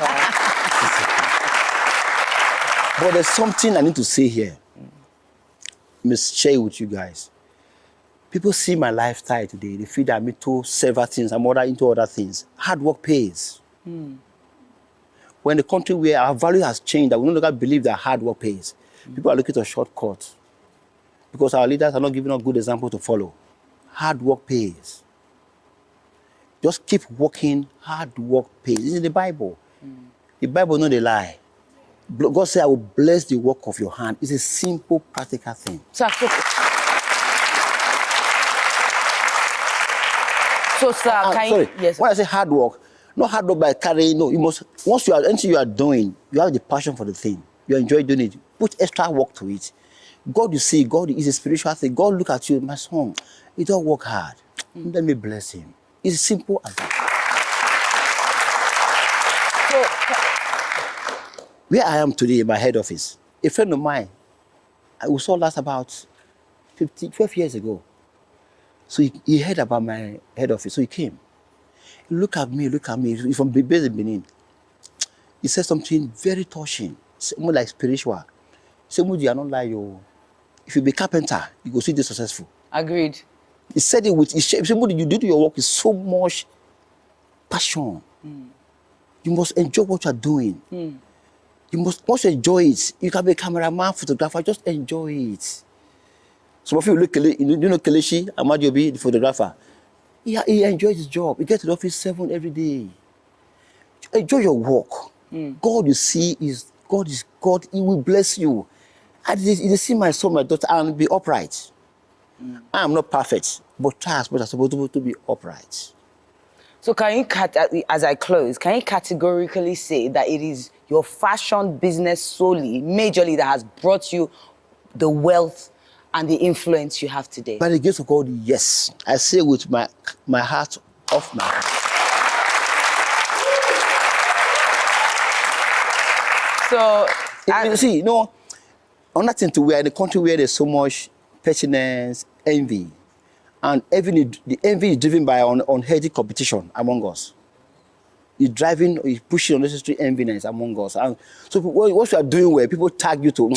but there's something I need to say here. Share it with you guys. People see my lifestyle today. They feel that I'm into several things. I'm into other things. Hard work pays. We're in a country where our value has changed, that we no longer believe that hard work pays. People are looking for shortcuts because our leaders are not giving us good example to follow. Hard work pays. Just keep working. Hard work pays. This is the Bible. The Bible not a lie. God said, I will bless the work of your hand. It's a simple, practical thing. So, sir, yes, sir. When I say hard work, not hard work by carrying, no, you must, anything you are doing, you have the passion for the thing. You enjoy doing it. Put extra work to it. God, you see, God is a spiritual thing. God look at you, my son, he don't work hard. Let me bless him. It's simple as that. Where I am today in my head office, a friend of mine, we saw last about 12 years ago. So he heard about my head office, so he came. He look at me, he's from based in Benin. He said something very touching, more like spiritual. He said, Mudi, I don't lie you. If you be carpenter, you go see this successful. Agreed. He said it with his shape. He said, Mudi, you do your work with so much passion. You must enjoy what you are doing. You must enjoy it. You can be a cameraman, photographer, just enjoy it. Some of you look, you know Kelechi Amadiobi, the photographer. He enjoys his job. He gets to the office 7 every day. Enjoy your work. God, you see, God. He will bless you. I see my son, my daughter, and be upright. I am not perfect, but try as much as possible to be upright. So can you, as I close, can you categorically say that it is your fashion business solely, majorly, that has brought you the wealth and the influence you have today? By the grace of God, yes. I say with my heart off my heart. So, You see, another thing too, we are in a country where there's so much pettiness, envy. And the envy is driven by unhealthy competition among us. It's pushing unnecessary enviness among us. And so what you are doing well, people tag you to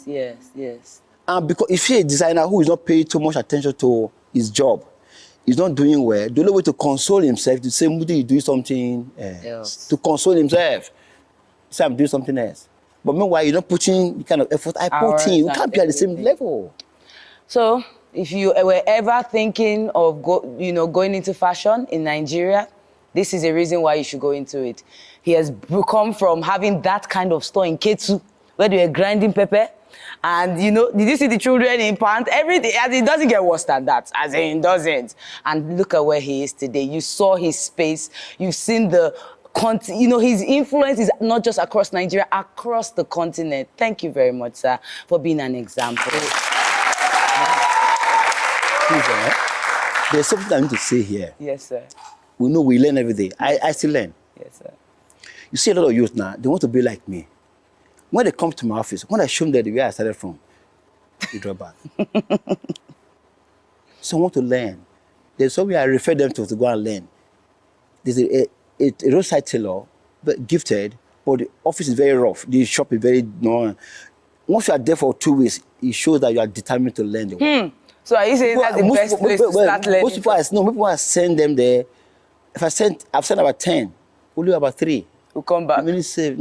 yes. And because if you're a designer who is not paying too much attention to his job, he's not doing well, the only way to console himself to say, Mudi, you do something else. To console himself. Say, I'm doing something else. But meanwhile, you're not putting the kind of effort I put in. You can't be at the same level. So, if you were ever thinking of going into fashion in Nigeria, this is a reason why you should go into it. He has come from having that kind of store in Ketu, where they were grinding pepper. And, did you see the children in pants? Everything, as it doesn't get worse than that, as in it doesn't. And look at where he is today. You saw his space. You've seen his influence is not just across Nigeria, across the continent. Thank you very much, sir, for being an example. There's something I need to say here. Yes, sir. We learn every day. I still learn. Yes, sir. You see a lot of youth now, they want to be like me. When they come to my office, when I show them the way I started from, they draw back. So I want to learn. There's somewhere I refer them to go and learn. There's a roadside tailor, but gifted, but the office is very rough. The shop is very Once you are there for 2 weeks, it shows that you are determined to learn the work. So are you saying that's the best place to start learning? Most people I send them there. I've sent about 10, only about 3. We'll come back. Really save,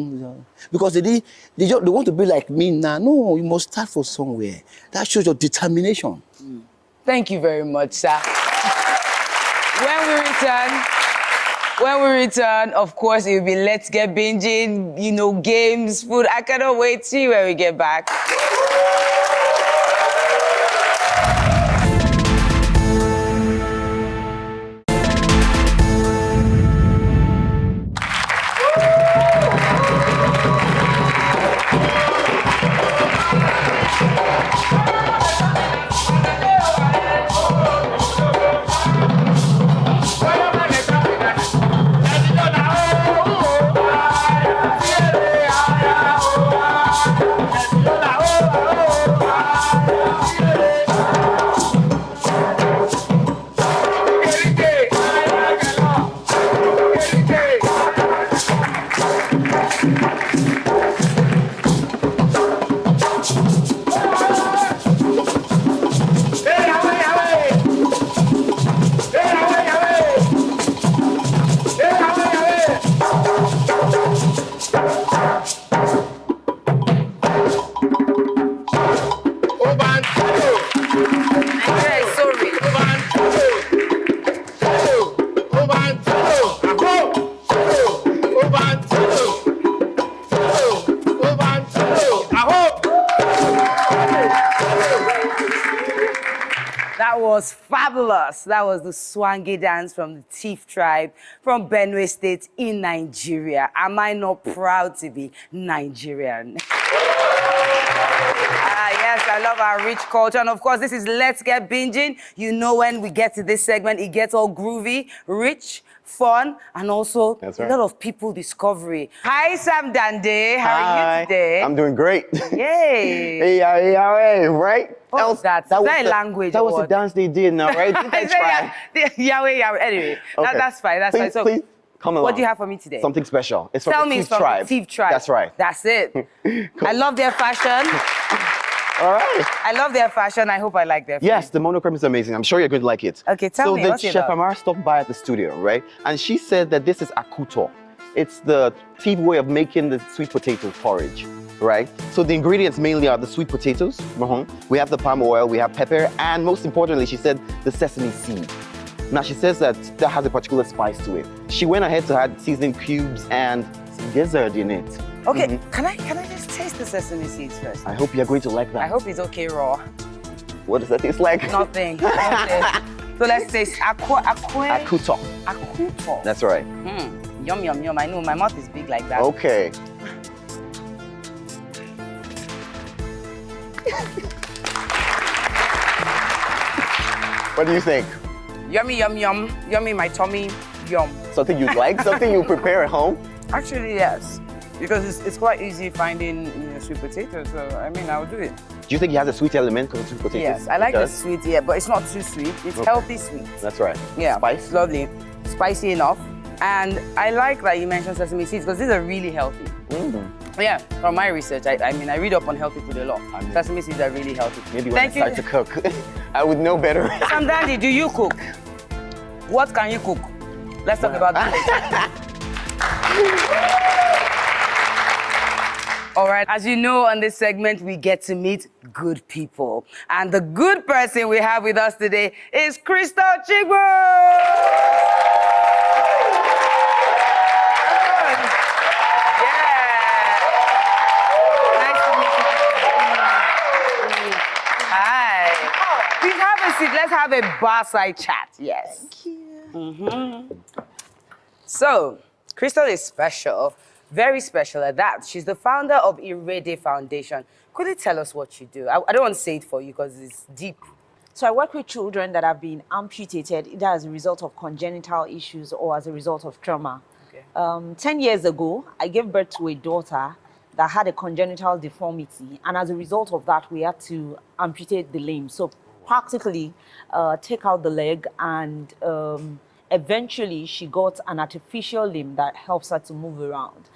because they want to be like me now. No, you must start from somewhere. That shows your determination. Thank you very much, sir. When we return, of course, it will be Let's Get Binging, games, food. I cannot wait to see when we get back. That was fabulous. That was the Swangy dance from the Thief tribe from Benue State in Nigeria. Am I not proud to be Nigerian? Yes, I love our rich culture. And of course, this is Let's Get Binging. When we get to this segment, it gets all groovy, rich, fun, and also a lot of people discovery. Hi, Sam Dande. How are you today? I'm doing great. Yay. Hey, right? Oh, that was language. That was the dance they did now, right? Did they try? Yahweh. Anyway, okay. That's fine. That's fine. So, please come along. What do you have for me today? Something special. It's Tell from me the it's from the Thief tribe. That's right. That's it. Cool. I love their fashion. All right. I love their fashion. I hope I like their fashion. Yes, the monochrome is amazing. I'm sure you're going to like it. Okay, tell me, what's it about? So the Chef Amara stopped by at the studio, right? And she said that this is akuto. It's the Thief way of making the sweet potato porridge, right? So the ingredients mainly are the sweet potatoes. We have the palm oil, we have pepper, and most importantly, she said the sesame seed. Now she says that has a particular spice to it. She went ahead to add seasoning cubes and some gizzard in it. Okay, can I just taste the sesame seeds first? I hope you're going to like that. I hope it's okay raw. What does that taste like? Nothing. So let's taste akuto. Akuto. That's right. Yum, yum, yum. I know, my mouth is big like that. Okay. What do you think? Yummy, yum, yum. Yummy, my tummy, yum. Something you like? Something you prepare at home? Actually, yes. Because it's quite easy finding sweet potatoes. So I mean, I'll do it. Do you think it has a sweet element because of sweet potatoes? Yes, I like the sweet, yeah, but it's not too sweet. It's healthy sweet. That's right. Yeah, Spice? lovely, spicy enough. And I like that you mentioned sesame seeds because these are really healthy. Yeah, from my research, I mean, I read up on healthy food a lot. Sesame seeds are really healthy. Maybe when I start to cook, I would know better. Sam Dandy, do you cook? What can you cook? Let's talk about that. All right, as you know, on this segment, we get to meet good people. And the good person we have with us today is Crystal Chigbu! Let's have a bar-side chat, yes. Thank you. So, Crystal is special, very special at that. She's the founder of Irede Foundation. Could you tell us what you do? I don't want to say it for you because it's deep. So I work with children that have been amputated either as a result of congenital issues or as a result of trauma. Okay. 10 years ago, I gave birth to a daughter that had a congenital deformity. And as a result of that, we had to amputate the limb. So practically take out the leg, and eventually she got an artificial limb that helps her to move around.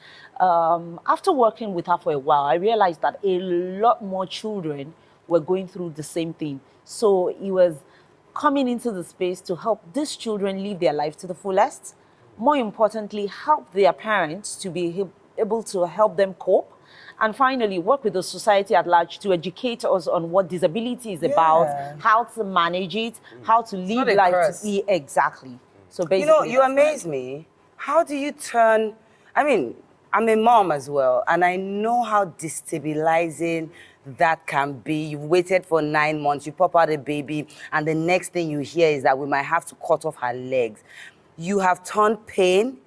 After working with her for a while, I realized that a lot more children were going through the same thing. So it was coming into the space to help these children live their life to the fullest. More importantly, help their parents to be able to help them cope. And finally, work with the society at large to educate us on what disability is about, how to manage it, how to live life to be exactly. So basically, You amaze me. How do you turn? I mean, I'm a mom as well, and I know how destabilizing that can be. You've waited for 9 months, you pop out a baby, and the next thing you hear is that we might have to cut off her legs. You have turned pain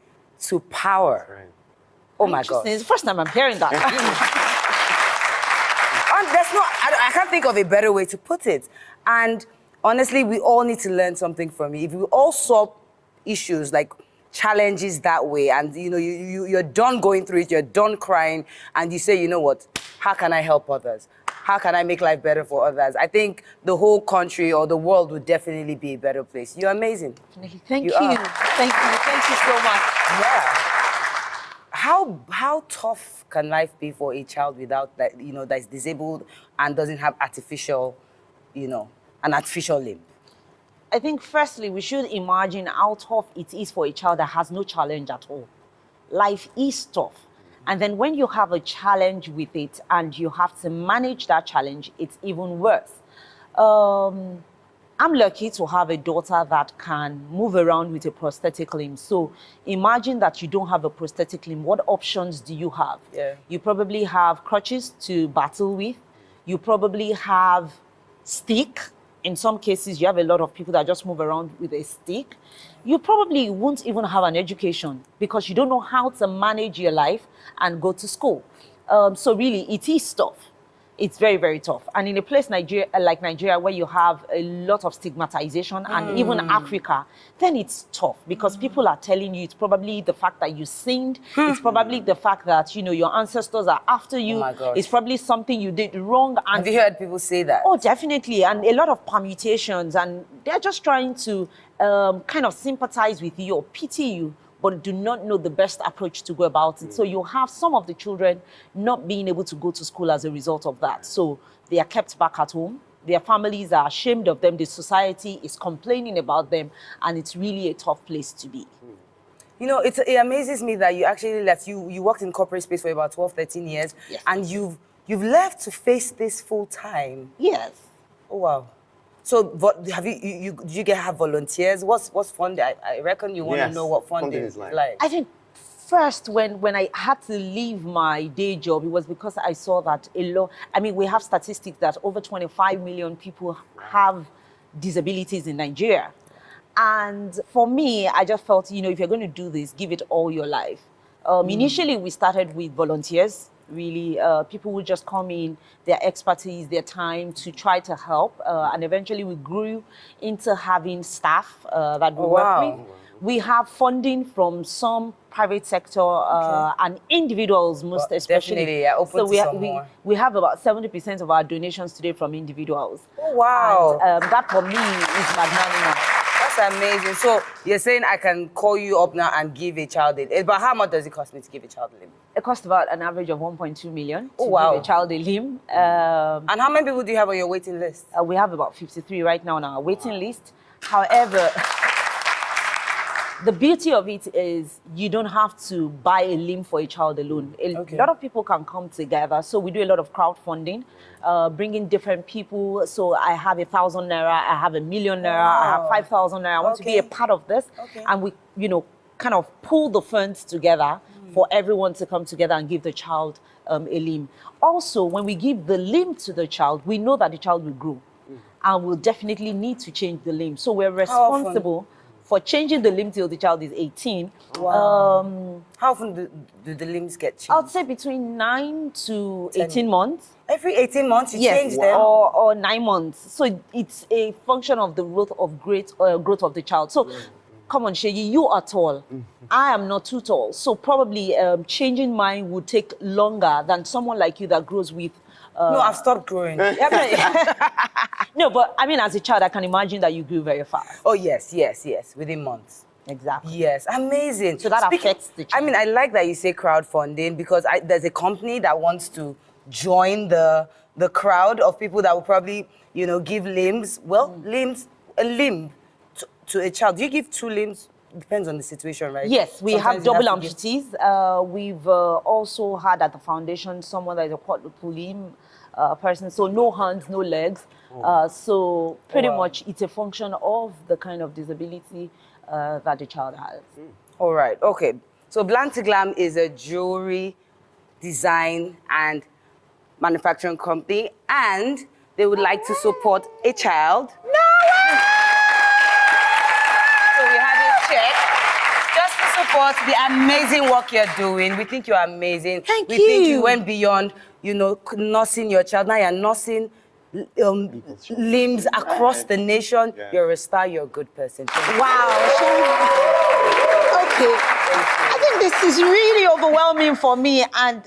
to power. Right. Oh my God. it's the first time I'm hearing that. I can't think of a better way to put it. And honestly, we all need to learn something from you. If we all saw issues like challenges that way, and you're done going through it, you're done crying, and you say, you know what, how can I help others? How can I make life better for others? I think the whole country or the world would definitely be a better place. You're amazing. Thank you. are. Thank you so much. Yeah. How tough can life be for a child without that, that's disabled and doesn't have an artificial limb? I think firstly, we should imagine how tough it is for a child that has no challenge at all. Life is tough. And then when you have a challenge with it and you have to manage that challenge, it's even worse. I'm lucky to have a daughter that can move around with a prosthetic limb. So imagine that you don't have a prosthetic limb. What options do you have? Yeah. You probably have crutches to battle with. You probably have stick. In some cases, you have a lot of people that just move around with a stick. You probably won't even have an education because you don't know how to manage your life and go to school. So really, it is tough. It's very, very tough. And in a place like Nigeria, where you have a lot of stigmatization, and even Africa, then it's tough because people are telling you it's probably the fact that you sinned. It's probably the fact that, your ancestors are after you. Oh my gosh. It's probably something you did wrong. And Have you heard people say that? Oh, definitely. And a lot of permutations. And they're just trying to kind of sympathize with you or pity you, but do not know the best approach to go about it. So you have some of the children not being able to go to school as a result of that. So they are kept back at home. Their families are ashamed of them. The society is complaining about them. And it's really a tough place to be. It amazes me that you actually left. You worked in corporate space for about 12, 13 years. Yes. And you've left to face this full time. Yes. Oh, wow. So, did you have volunteers? What's funding? I reckon you want to know what funding is like. I think first, when I had to leave my day job, it was because I saw that we have statistics that over 25 million people have disabilities in Nigeria. And for me, I just felt, if you're going to do this, give it all your life. Initially, we started with volunteers. Really, people would just come in, their expertise, their time to try to help. And eventually we grew into having staff that we work with. We have funding from some private sector and individuals, most Well, especially. definitely, yeah, open so to we, some we, more. we have about 70% of our donations today from individuals. Oh, wow. And that for me is magnanimous. That's amazing. So you're saying I can call you up now and give a child a limb. But how much does it cost me to give a child a limb? It costs about an average of 1.2 million to wow. give a child a limb. And how many people do you have on your waiting list? We have about 53 right now on our waiting list. However, the beauty of it is you don't have to buy a limb for a child alone. A lot of people can come together. So we do a lot of crowdfunding, bringing different people. So I have 1,000 naira, I have 1,000,000 naira, I have 5,000 naira. I want to be a part of this. And we, kind of pull the funds together for everyone to come together and give the child a limb. Also, when we give the limb to the child, we know that the child will grow and will definitely need to change the limb. So we're responsible for changing the limb till the child is 18. Wow. How often do the limbs get changed? I'd say between 9 to 18 months. Every 18 months you change them? Or 9 months. So it's a function of the growth of the child. So come on, Sheyi, you are tall. I am not too tall. So probably changing mine would take longer than someone like you that grows with... no, I've stopped growing. No, but I mean, as a child, I can imagine that you grew very fast. Oh, yes, within months. Exactly. Yes, amazing. So that affects the child. I mean, I like that you say crowdfunding because there's a company that wants to join the crowd of people that will probably, give limbs. Well, a limb to a child. Do you give 2 limbs? Depends on the situation, right? Yes, we Sometimes have double you have to amputees. We've also had at the foundation someone that is a quadruple limb person, so no hands, no legs. So pretty much it's a function of the kind of disability that the child has. All right, okay. So Blantiglam is a jewelry design and manufacturing company, and they would like to support a child. No way! So we have a check just to support the amazing work you're doing. We think you're amazing. Thank we you. think you went beyond, nursing your child. Now you're nursing limbs across the nation. Yeah. You're a star. You're a good person. Wow. Okay. I think this is really overwhelming for me, and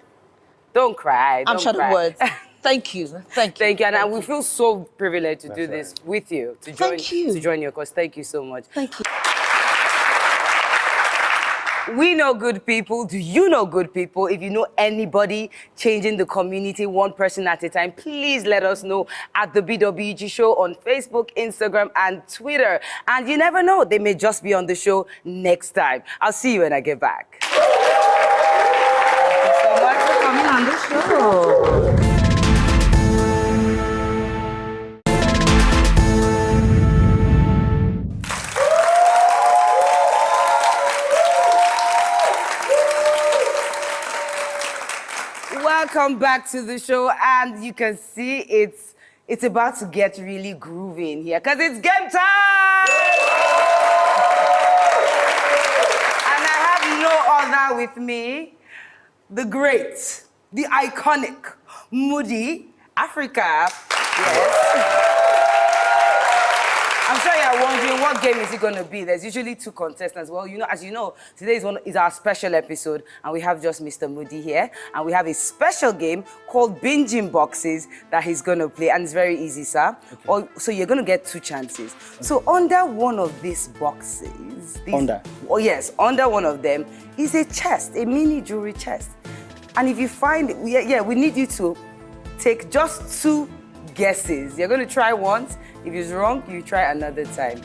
don't cry. I'm short of words. Thank you. Thank you. And we feel so privileged to do this with you, to join your cause. Thank you so much. Thank you. We know good people. Do you know good people? If you know anybody changing the community one person at a time, please let us know at the BWG Show on Facebook, Instagram, and Twitter. And you never know, they may just be on the show next time. I'll see you when I get back. Thank you so much for coming on the show. Welcome back to the show, and you can see it's about to get really groovy in here because it's game time! And I have no other with me, the great, the iconic MUDI Africa. Yes. I'm sure you're wondering what game is it going to be. There's usually 2 contestants. Well, as you know, today is our special episode, and we have just Mr. MUDI here, and we have a special game called Binging Boxes that he's going to play, and it's very easy, sir. Okay. So you're going to get 2 chances. Okay. So under one of these boxes, under one of them is a chest, a mini jewelry chest. And if you find it, we need you to take just 2 guesses. You're going to try once. If it's wrong, you try another time.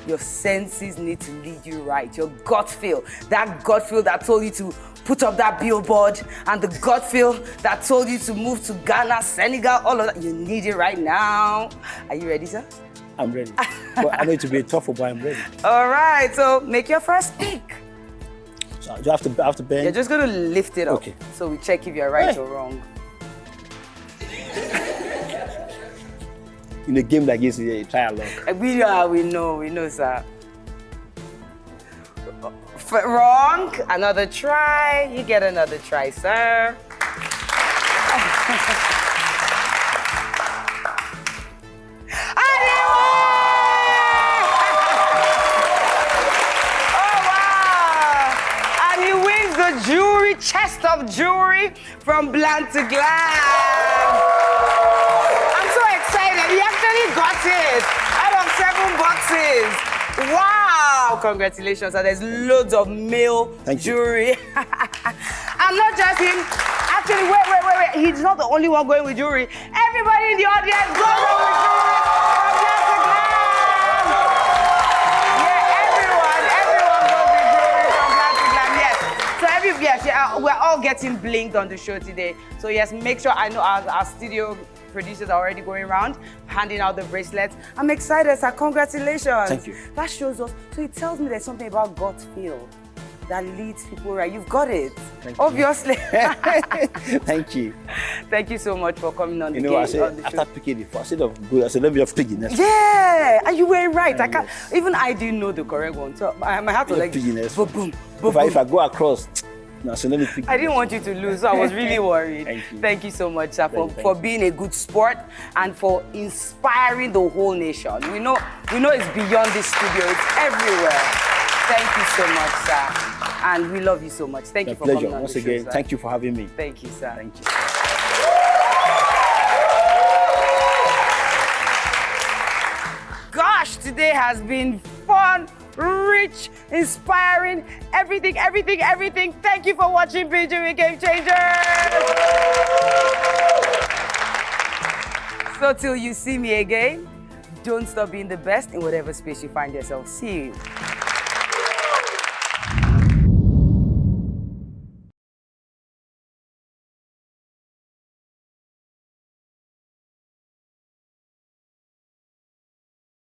Your senses need to lead you right. Your gut feel. That gut feel that told you to put up that billboard, and the gut feel that told you to move to Ghana, Senegal, all of that. You need it right now. Are you ready, sir? I'm ready. But I know it to be a tough one, but I'm ready. All right, so make your first pick. So do I have to bend? You're just going to lift it up. Okay. So we check if you're right or wrong. In a game like this, you try a lot. We know, sir. Wrong, another try. You get another try, sir. Oh the chest of jewelry from Bland to Glam. I'm so excited. He actually got it out of 7 boxes. Wow! Congratulations. And there's loads of male jewelry. And not just him. Actually, wait. He's not the only one going with jewelry. Everybody in the audience goes on with jewelry from Bland to Glam. We're all getting blinked on the show today. So yes, make sure, I know our studio producers are already going around, handing out the bracelets. I'm excited, sir. Congratulations. Thank you. That shows us, so it tells me there's something about gut feel that leads people right. You've got it. Thank you. Obviously. Thank you. Thank you so much for coming on the You know, I said, after picking it, I said, let me just pick it next. Yeah, and you were right. I can't, even I didn't know the correct one. So I have to like, boom, boom, boom. If I go across, no, so let me pick I didn't want you to lose, so I was really worried. Thank you. Thank you so much, sir, for being a good sport and for inspiring the whole nation. We know it's beyond this studio, it's everywhere. Thank you so much, sir. And we love you so much. Thank you for coming on once the again. show, sir. Thank you for having me. Thank you, sir. Thank you. Gosh, today has been fun, rich, inspiring, everything. Thank you for watching BGW Game Changers. So till you see me again, don't stop being the best in whatever space you find yourself. See you.